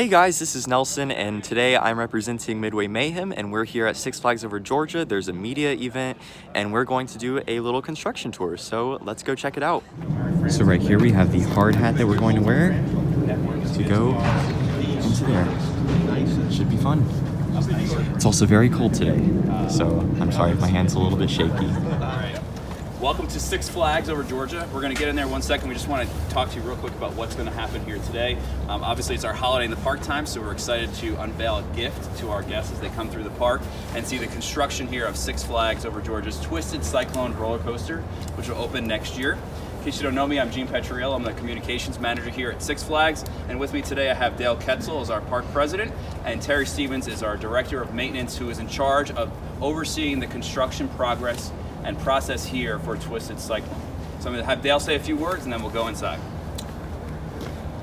Hey guys, this is Nelson, and today I'm representing Midway Mayhem, and we're here at Six Flags Over Georgia. There's a media event, and we're going to do a little construction tour, so let's go check it out. So right here we have the hard hat that we're going to wear to go into there. Should be fun. It's also very cold today, so I'm sorry if my hand's a little bit shaky. Welcome to Six Flags Over Georgia. We're going to get in there in 1 second. We just want to talk to you real quick about what's going to happen here today. Obviously, it's our holiday in the park time, so we're excited to unveil a gift to our guests as they come through the park and see the construction here of Six Flags Over Georgia's Twisted Cyclone roller coaster, which will open next year. In case you don't know me, I'm Gene Petriello. I'm the communications manager here at Six Flags, and with me today I have Dale Ketzel as our park president, and Terry Stevens is our director of maintenance, who is in charge of overseeing the construction progress and process here for Twisted Cyclone. So I'm going to have Dale say a few words and then we'll go inside.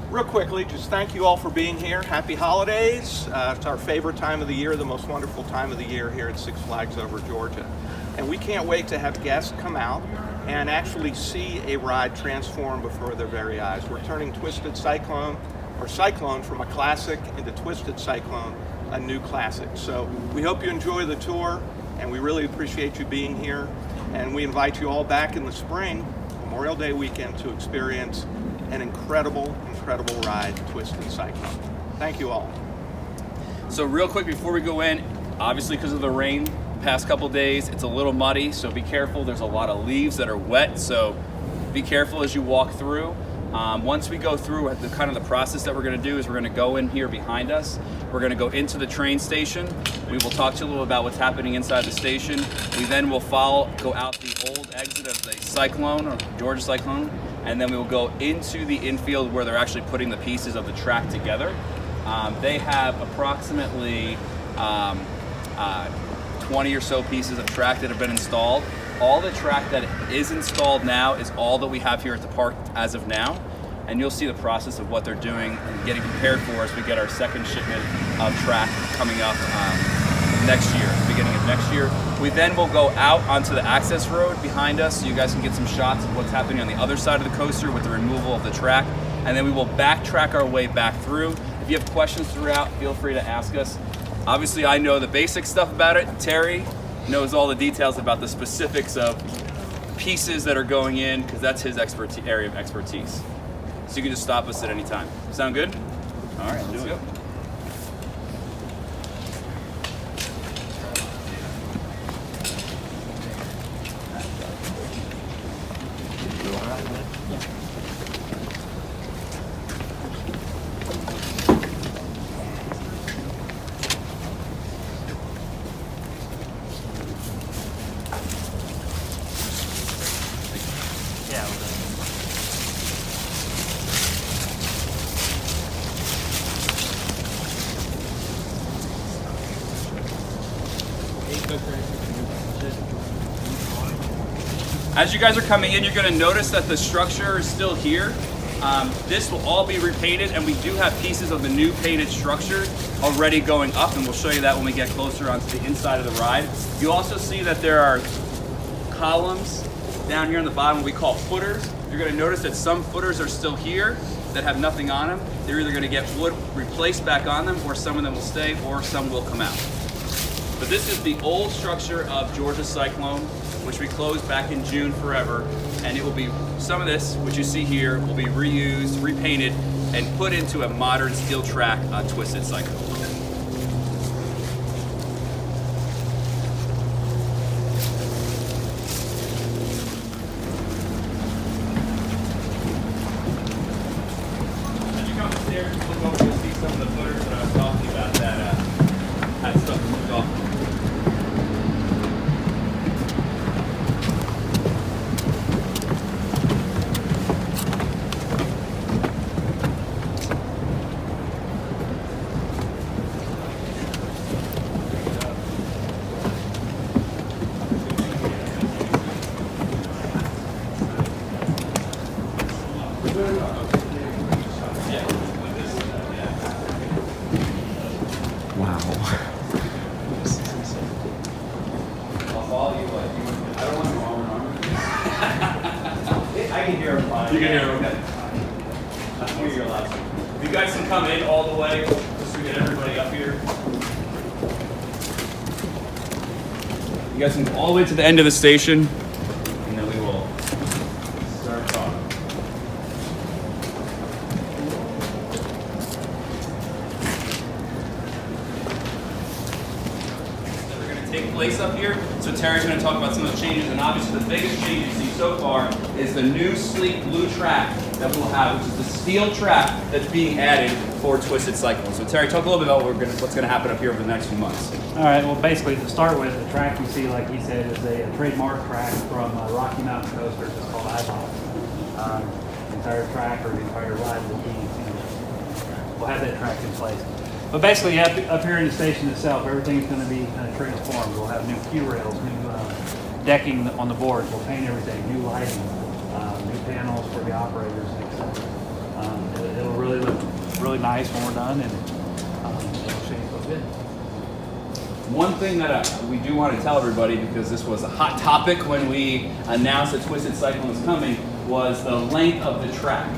Real quickly, just thank you all for being here. Happy holidays. It's our favorite time of the year, the most wonderful time of the year here at Six Flags Over Georgia. And we can't wait to have guests come out and actually see a ride transform before their very eyes. We're turning Twisted Cyclone, or Cyclone, from a classic into Twisted Cyclone, a new classic. So we hope you enjoy the tour, and we really appreciate you being here. And we invite you all back in the spring, Memorial Day weekend, to experience an incredible, incredible ride, Twisted Cyclone. Thank you all. So real quick before we go in, obviously because of the rain past couple days, it's a little muddy, so be careful. There's a lot of leaves that are wet, so be careful as you walk through. Once we go through the process that we're going to do is we're going to go in here behind us. We're going to go into the train station. We will talk to you a little about what's happening inside the station. We then will go out the old exit of the Cyclone, or Georgia Cyclone, and then we will go into the infield where they're actually putting the pieces of the track together. They have approximately 20 or so pieces of track that have been installed. All the track that is installed now is all that we have here at the park as of now. And you'll see the process of what they're doing and getting prepared for as we get our second shipment of track coming up next year, beginning of next year. We then will go out onto the access road behind us so you guys can get some shots of what's happening on the other side of the coaster with the removal of the track. And then we will backtrack our way back through. If you have questions throughout, feel free to ask us. Obviously, I know the basic stuff about it. Terry knows all the details about the specifics of pieces that are going in, because that's his area of expertise. So you can just stop us at any time. Sound good? All right, let's go. As you guys are coming in, you're going to notice that the structure is still here. This will all be repainted, and we do have pieces of the new painted structure already going up, and we'll show you that when we get closer onto the inside of the ride. You also see that there are columns down here on the bottom, what we call footers. You're going to notice that some footers are still here that have nothing on them. They're either going to get wood replaced back on them, or some of them will stay, or some will come out. But this is the old structure of Georgia Cyclone, which we closed back in June forever, and it will be, some of this, which you see here, will be reused, repainted, and put into a modern steel track Twisted Cyclone. As you come upstairs, look over, you'll see some of the footers that I was talking about that had stuff moved off. You can hear him. Okay. I'll hear your last one. If you guys can come in all the way, just to get everybody up here. You guys can go all the way to the end of the station, and then we will start talking. We're going to take place up here. So Terry's going to talk about some of the changes, and obviously the biggest change you see so far is the new sleek blue track that we'll have, which is the steel track that's being added for Twisted Cyclone. So Terry, talk a little bit about what's going to happen up here over the next few months. All right, well basically to start with, the track you see, like he said, is a trademark track from Rocky Mountain Coasters. It's called IBOT. The entire track or the entire ride will be, we'll have that track in place. But basically up here in the station itself, everything's going to be kind of transformed. We'll have new Q rails, new decking on the boards. We'll paint everything, new lighting, new panels for the operators, etc. It'll really look really nice when we're done, and it'll shape up good. One thing that we do want to tell everybody, because this was a hot topic when we announced that Twisted Cyclone was coming, was the length of the track.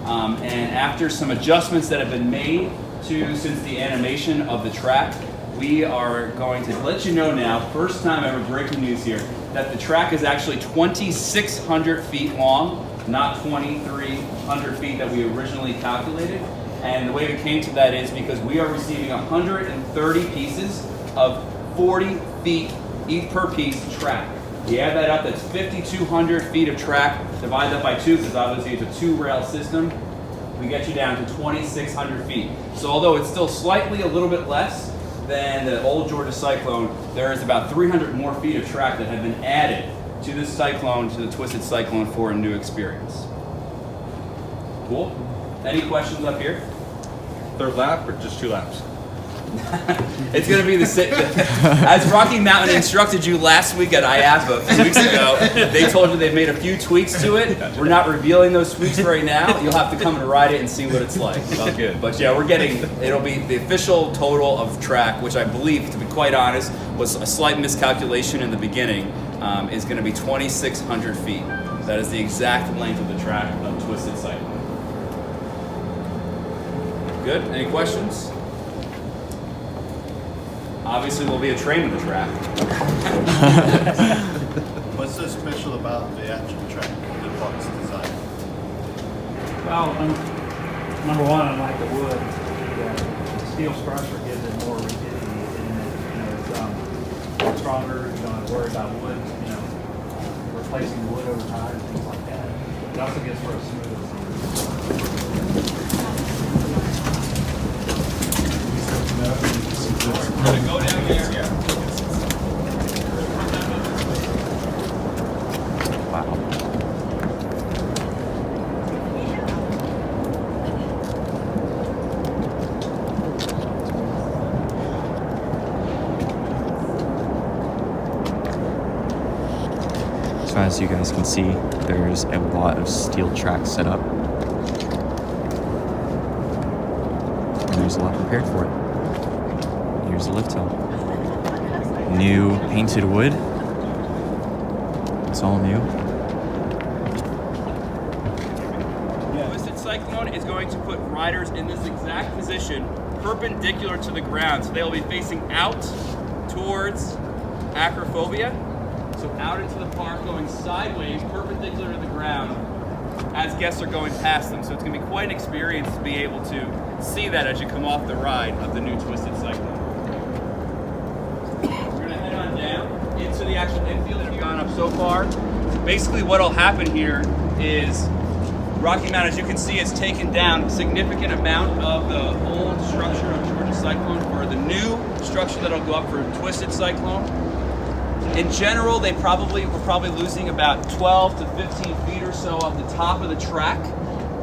And after some adjustments that have been made since the animation of the track, we are going to let you know now, first time ever, breaking news here, that the track is actually 2,600 feet long, not 2,300 feet that we originally calculated. And the way we came to that is because we are receiving 130 pieces of 40 feet each per piece track. You add that up, that's 5,200 feet of track, divide that by 2, because obviously it's a 2-rail system, we get you down to 2,600 feet. So although it's still slightly a little bit less than the old Georgia Cyclone, there is about 300 more feet of track that have been added to this Cyclone, to the Twisted Cyclone, for a new experience. Cool? Any questions up here? Third lap or just 2 laps? It's going to be the same. As Rocky Mountain instructed you last week at IAPA a few weeks ago, they told you they've made a few tweaks to it. We're not revealing those tweaks right now. You'll have to come and ride it and see what it's like. Oh, good. But yeah, it'll be the official total of track, which I believe, to be quite honest, was a slight miscalculation in the beginning, is going to be 2,600 feet. That is the exact length of the track of Twisted Cyclone. Good? Any questions? Obviously, there'll be a train in the track. What's so special about the actual track, the parts design? Well, number one, I like the wood. The steel structure gives it more rigidity, and it's stronger. You don't have to worry about wood, replacing wood over time, things like that. It also gets for a smoother. We're going to go down here. Wow. So as you guys can see, there's a lot of steel tracks set up. And there's a lot prepared for it. Here's the lift hill. New painted wood. It's all new. Twisted Cyclone is going to put riders in this exact position, perpendicular to the ground. So they will be facing out towards acrophobia. So out into the park, going sideways, perpendicular to the ground, as guests are going past them. So it's going to be quite an experience to be able to see that as you come off the ride of the new Twisted Cyclone. Down into the actual infield that have gone up so far. Basically what will happen here is Rocky Mountain, as you can see, has taken down a significant amount of the old structure of Georgia Cyclone for the new structure that'll go up for Twisted Cyclone. In general, we're probably losing about 12 to 15 feet or so of the top of the track,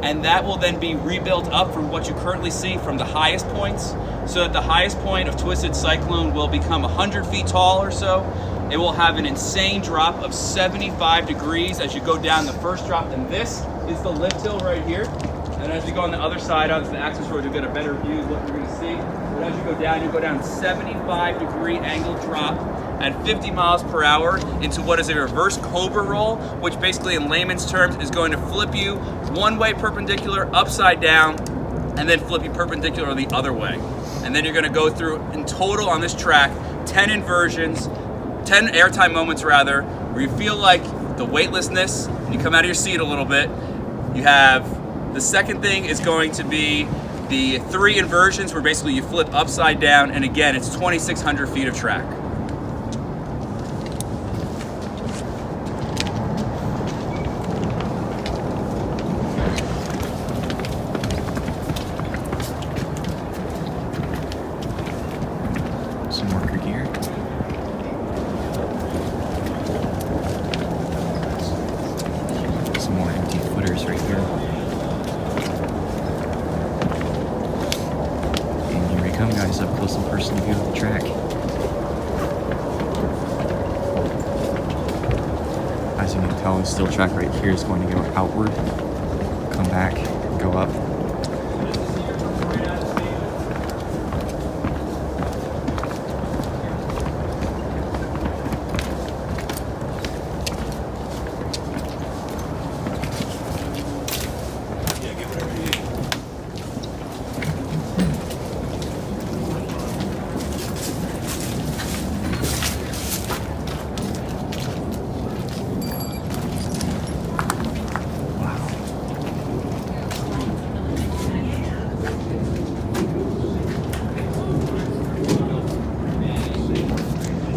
and that will then be rebuilt up from what you currently see from the highest points, so that the highest point of Twisted Cyclone will become 100 feet tall or so. It will have an insane drop of 75 degrees as you go down the first drop, and this is the lift hill right here. And as you go on the other side of the access road, you'll get a better view of what you're going to see. But as you go down 75-degree angle drop at 50 miles per hour into what is a reverse Cobra roll, which basically in layman's terms is going to flip you one way perpendicular, upside down, and then flip you perpendicular the other way. And then you're gonna go through, in total on this track, 10 inversions, 10 airtime moments rather, where you feel like the weightlessness, and you come out of your seat a little bit. You have, the second thing is going to be the 3 inversions where basically you flip upside down, and again, it's 2,600 feet of track. Some more gear. Some more empty footers right here. And here we come, guys, up close and personal view of the track. As you can tell, the steel track right here is going to go outward, come back, go up.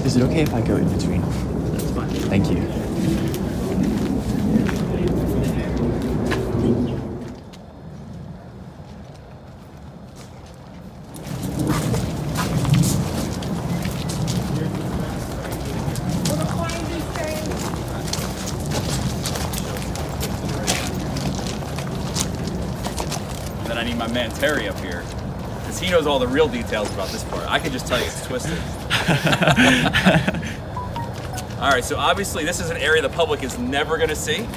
Is it okay if I go in between? That's fine. Thank you. And then I need my man Terry up here, because he knows all the real details about this part. I can just tell you it's twisted. All right, so obviously this is an area the public is never gonna see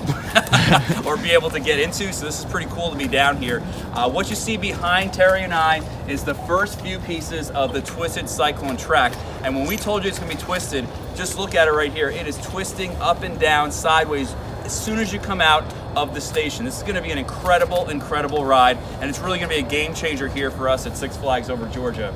or be able to get into, so this is pretty cool to be down here. What you see behind Terry and I is the first few pieces of the Twisted Cyclone track. And when we told you it's gonna be twisted, just look at it right here. It is twisting up and down, sideways, as soon as you come out of the station. This is gonna be an incredible, incredible ride, and it's really gonna be a game changer here for us at Six Flags Over Georgia.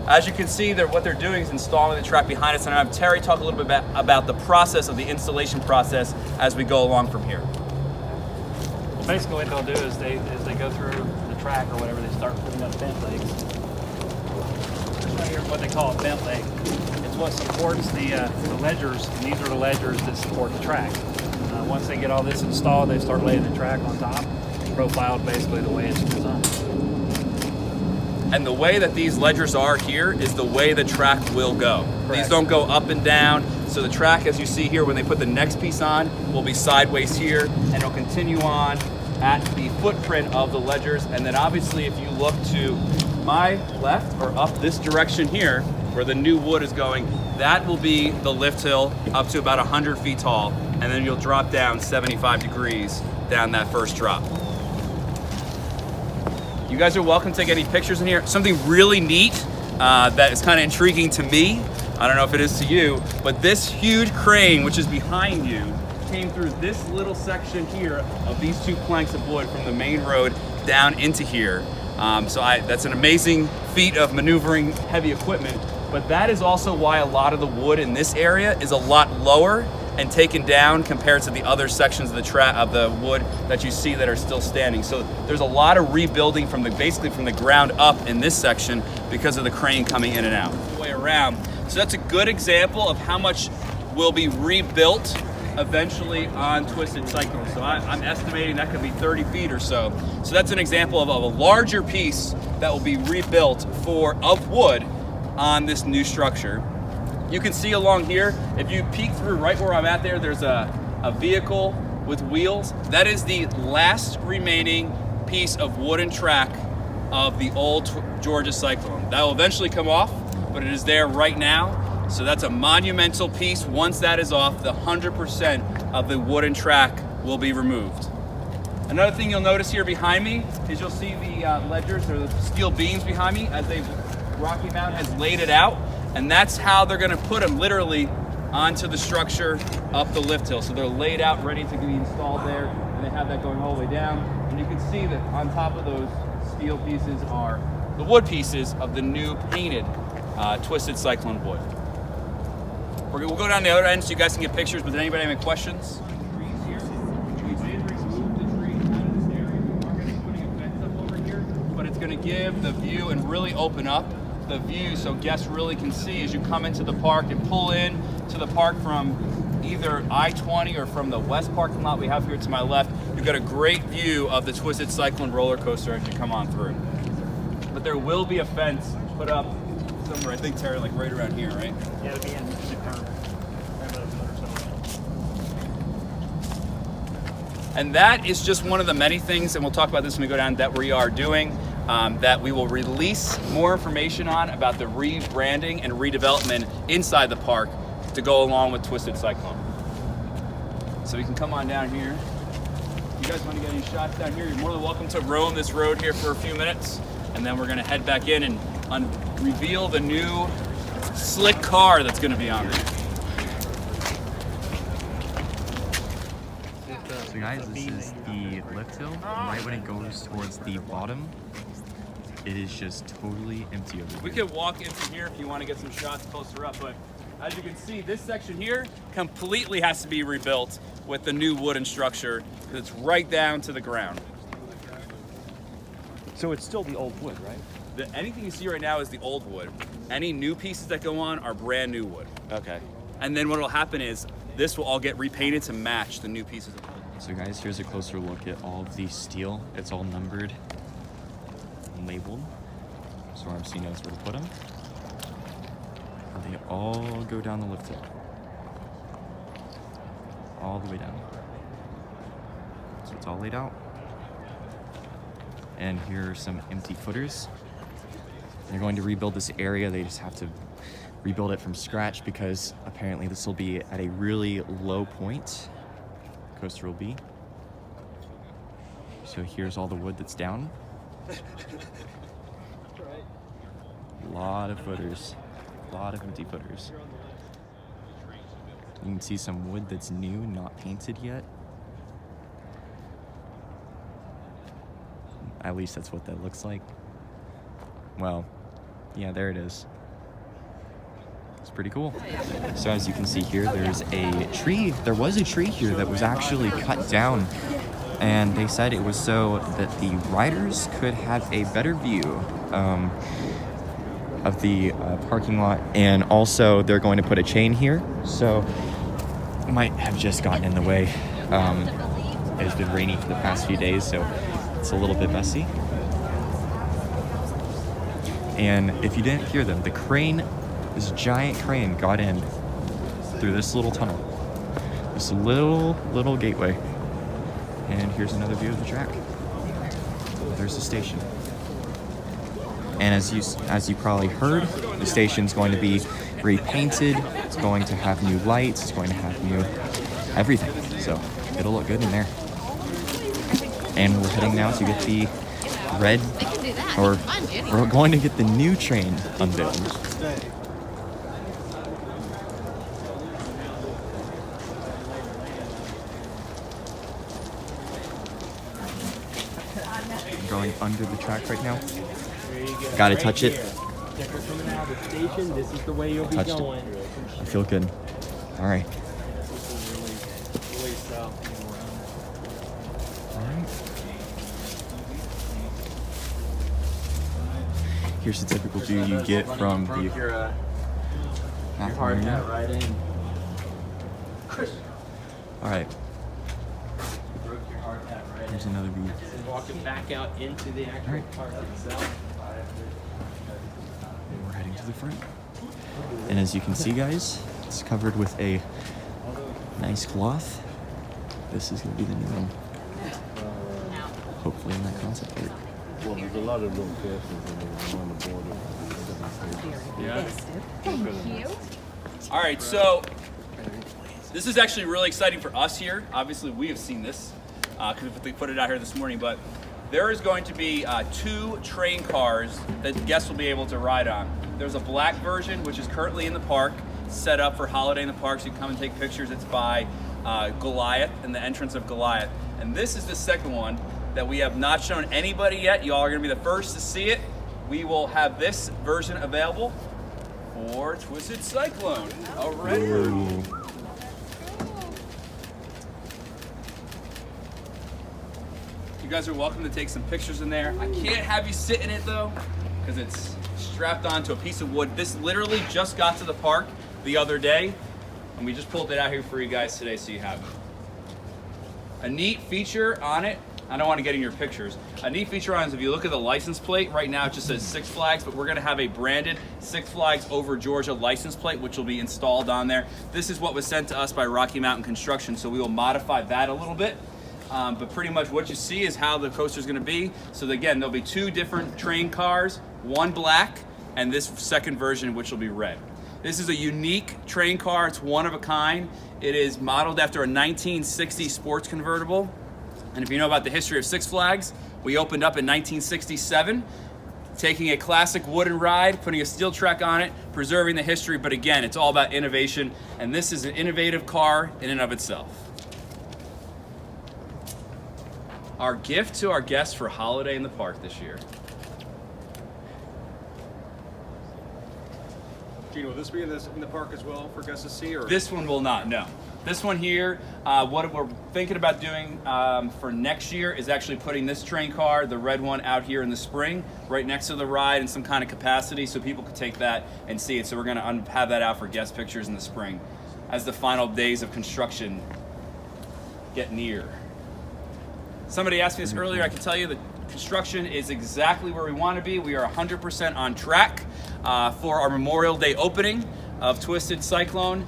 As you can see, what they're doing is installing the track behind us, and I have Terry talk a little bit about the process of the installation process as we go along from here. Well, basically what they'll do is they go through the track or whatever, they start putting up vent legs. This right here is what they call a vent leg. It's what supports the ledgers, and these are the ledgers that support the track. Once they get all this installed, they start laying the track on top, profiled basically the way it's designed. And the way that these ledgers are here is the way the track will go. Correct. These don't go up and down. So the track, as you see here, when they put the next piece on, will be sideways here, and it'll continue on at the footprint of the ledgers. And then obviously if you look to my left or up this direction here, where the new wood is going, that will be the lift hill up to about 100 feet tall. And then you'll drop down 75 degrees down that first drop. You guys are welcome to take any pictures in here. Something really neat that is kind of intriguing to me, I don't know if it is to you, but this huge crane, which is behind you, came through this little section here of these 2 planks of wood from the main road down into here. That's an amazing feat of maneuvering heavy equipment, but that is also why a lot of the wood in this area is a lot lower and taken down compared to the other sections of the wood that you see that are still standing. So there's a lot of rebuilding basically from the ground up in this section because of the crane coming in and out. The way around. So that's a good example of how much will be rebuilt eventually on Twisted Cyclone. So I'm estimating that could be 30 feet or so. So that's an example of a larger piece that will be rebuilt of wood on this new structure. You can see along here, if you peek through right where I'm at there's a vehicle with wheels. That is the last remaining piece of wooden track of the old Georgia Cyclone. That will eventually come off, but it is there right now. So that's a monumental piece. Once that is off, the 100% of the wooden track will be removed. Another thing you'll notice here behind me is you'll see the ledgers or the steel beams behind me as Rocky Mountain has laid it out. And that's how they're gonna put them literally onto the structure up the lift hill. So they're laid out, ready to be installed there, and they have that going all the way down. And you can see that on top of those steel pieces are the wood pieces of the new painted Twisted Cyclone wood. We'll go down the other end so you guys can get pictures, but did anybody have any questions? But it's going to give the view and really open up the view so guests really can see as you come into the park and pull in to the park from either I-20 or from the west parking lot we have here to my left. You've got a great view of the Twisted Cyclone roller coaster as you come on through. But there will be a fence put up somewhere, I think, Terry, like right around here, right? Yeah, it'll be in the curve. And that is just one of the many things, and we'll talk about this when we go down, that we are doing, that we will release more information on about the rebranding and redevelopment inside the park to go along with Twisted Cyclone. So we can come on down here. If you guys want to get any shots down here, you're more than welcome to roam this road here for a few minutes, and then we're going to head back in and reveal the new slick car that's going to be on there. So guys, this is the lift hill. Right when it goes towards the bottom, it is just totally empty over We here. could walk in from here if you want to get some shots closer up, but as you can see, this section here completely has to be rebuilt with the new wooden structure because it's right down to the ground. So it's still the old wood, right? Anything you see right now is the old wood. Any new pieces that go on are brand new wood. Okay. And then what will happen is this will all get repainted to match the new pieces of wood. So guys, here's a closer look at all of the steel. It's all numbered and labeled, so RMC knows where to put them. They all go down the lift hill. All the way down. So it's all laid out. And here are some empty footers. They're going to rebuild this area. They just have to rebuild it from scratch because apparently this will be at a really low point. Coaster will be. So here's all the wood that's down. A lot of footers. A lot of empty footers. You can see some wood that's new, not painted yet. At least that's what that looks like. Well, yeah, there it is. It's pretty cool. So as you can see here, there's a tree. There was a tree here that was actually cut down, and they said it was so that the riders could have a better view of the parking lot, and also they're going to put a chain here, so it might have just gotten in the way. It has been rainy for the past few days, so it's a little bit messy. And if you didn't hear them, the crane, this giant crane got in through this little tunnel, this little gateway. And here's another view of the track. There's the station. And as you probably heard, the station's going to be repainted. It's going to have new lights. It's going to have new everything. So it'll look good in there. And we're heading now to get the red, or we're going to get the new train unveiled. I'm going under the track right now. Gotta touch it. Coming out of the station, this is the way you'll be Touched it. going. I feel good. All right. Really south and around. All right. Here's the typical view you get from the Your back hard area. hat right in. All right. Broke your hard hat right Here's in. another view. And walking back out into the actual Alright. park itself. We're heading to the front. And as you can see, guys, it's covered with a nice cloth. This is going to be the new one. Hopefully in that concept art. Well, there's a lot of locations on the border. Yeah. Thank you. All right, so this is actually really exciting for us here. Obviously, we have seen this because they put it out here this morning, but there is going to be 2 train cars that guests will be able to ride on. There's a black version, which is currently in the park, set up for Holiday in the Park, so you can come and take pictures. It's by Goliath and the entrance of Goliath. And this is the second one, that we have not shown anybody yet. Y'all are gonna be the first to see it. We will have this version available for Twisted Cyclone. Already. You guys are welcome to take some pictures in there. I can't have you sit in it though, because it's strapped onto a piece of wood. This literally just got to the park the other day, and we just pulled it out here for you guys today so you have it. A neat feature on it, I don't want to get in your pictures. A neat feature on it is if you look at the license plate, right now it just says Six Flags, but we're gonna have a branded Six Flags Over Georgia license plate, which will be installed on there. This is what was sent to us by Rocky Mountain Construction, so we will modify that a little bit. But pretty much what you see is how the coaster is gonna be. So again, there'll be two different train cars, one black, and this second version, which will be red. This is a unique train car, it's one of a kind. It is modeled after a 1960 sports convertible. And if you know about the history of Six Flags, we opened up in 1967, taking a classic wooden ride, putting a steel track on it, preserving the history, but again, it's all about innovation, and this is an innovative car in and of itself. Our gift to our guests for holiday in the park this year. Gene, will this be in the park as well for guests to see? Or? This one will not, no. This one here, what we're thinking about doing for next year is actually putting this train car, the red one, out here in the spring, right next to the ride in some kind of capacity so people can take that and see it. So we're gonna have that out for guest pictures in the spring as the final days of construction get near. Somebody asked me this earlier, I can tell you the construction is exactly where we want to be. We are 100% on track for our Memorial Day opening of Twisted Cyclone.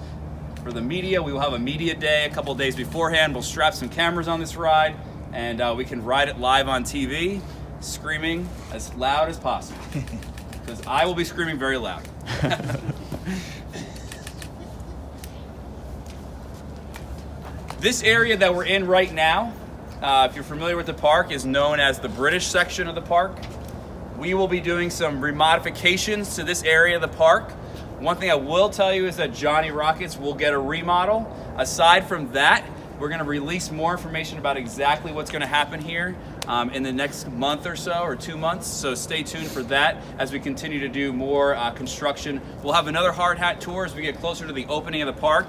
For the media, we will have a media day a couple days beforehand. We'll strap some cameras on this ride, and we can ride it live on TV, screaming as loud as possible. Because I will be screaming very loud. This area that we're in right now, if you're familiar with the park, is known as the British section of the park. We will be doing some remodifications to this area of the park. One thing I will tell you is that Johnny Rockets will get a remodel. Aside from that, we're gonna release more information about exactly what's gonna happen here in the next month or so, or 2 months. So stay tuned for that as we continue to do more construction. We'll have another hard hat tour as we get closer to the opening of the park.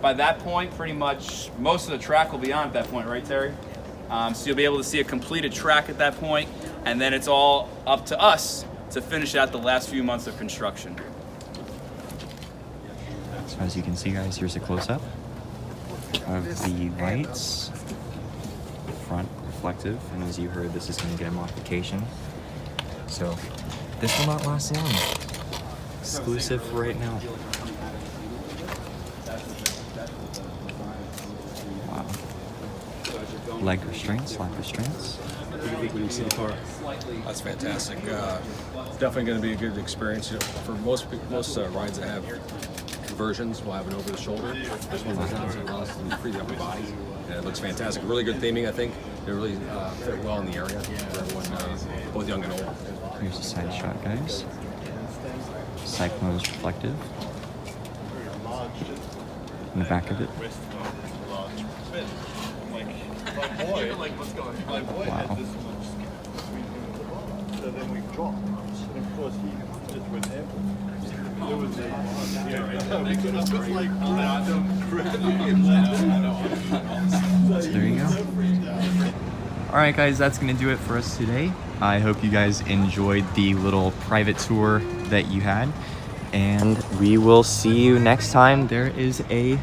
By that point, pretty much most of the track will be on at that point, right, Terry? So you'll be able to see a completed track at that point, and then it's all up to us to finish out the last few months of construction. So as you can see, guys, here's a close-up of the lights, front reflective, and as you heard, this is going to get a modification. So this will not last long. Exclusive for right now. Wow. Leg restraints, lap restraints. What do you think when you see the car? That's fantastic. It's definitely going to be a good experience. You know, for most rides that have conversions, we'll have it over the shoulder. This one doesn't free the upper body. And it looks fantastic. Really good theming, I think. They really fit well in the area for everyone, both young and old. Here's a side shot, guys. Cyclone's reflective. In the back of it. Wow. So then we dropped. And of course, he just went airborne. There was So there you go. Alright guys, that's going to do it for us today. I hope you guys enjoyed the little private tour that you had. And we will see you next time there is a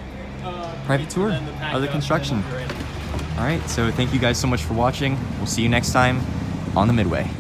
private tour of the construction. Alright, so thank you guys so much for watching. We'll see you next time on the Midway.